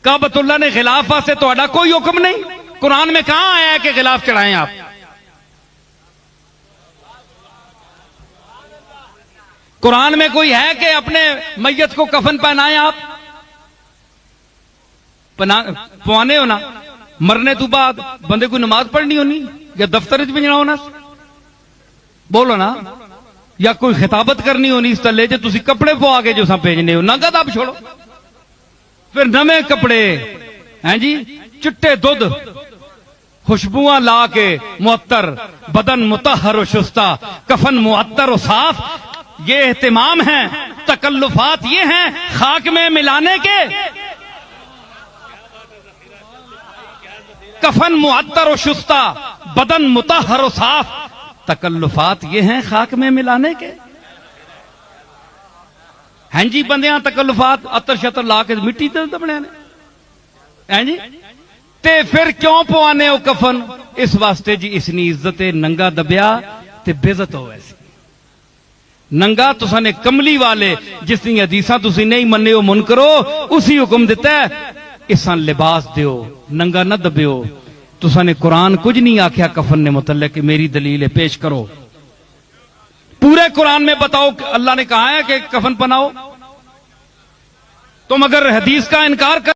کعبۃ اللہ نے غلاف واسطے تہاڈا کوئی حکم نہیں. قرآن میں کہاں آیا ہے کہ غلاف چڑھائیں آپ؟ قرآن میں کوئی ہے کہ اپنے میت کو کفن پہنائیں آپ؟ پوانے ہونا مرنے تو بعد بندے کو نماز پڑھنی ہونی یا دفتر بھیجنا ہونا بولو نا, یا کوئی خطابت کرنی ہونی اس تلے جو تسی کپڑے پوا کے جو ساں بھیجنے ہو ننگا دب چھوڑو. پھر نویں کپڑے ہیں جی, چٹے دودھ خوشبواں لا کے معطر, بدن مطہر و شستہ, کفن معطر و صاف. یہ اہتمام ہیں, تکلفات یہ ہیں خاک میں ملانے کے. کفن معطر و شستہ, بدن مطہر و صاف, تکلفات یہ ہیں خاک میں ملانے کے. ہیں جی بندیاں تکلفات عطر شطر لا کے مٹی تے دبنے نے ہیں جی. تے پھر کیوں پوانے ہو کفن؟ اس واسطے جی اس نی عزت ننگا دبیا تے بےزت ہو ایسی. ننگا تساں نے کملی والے جس نے حدیثاں تسی نہیں مننے ہو منکرو اسی حکم دیتا ہے اساں لباس دیو ننگا نہ دبیو. تساں نے قرآن کچھ نہیں آکھیا کفن نے متعلق کہ میری دلیل پیش کرو. پورے قرآن میں بتاؤ کہ اللہ نے کہا ہے کہ کفن پہناؤ. تم اگر حدیث کا انکار کر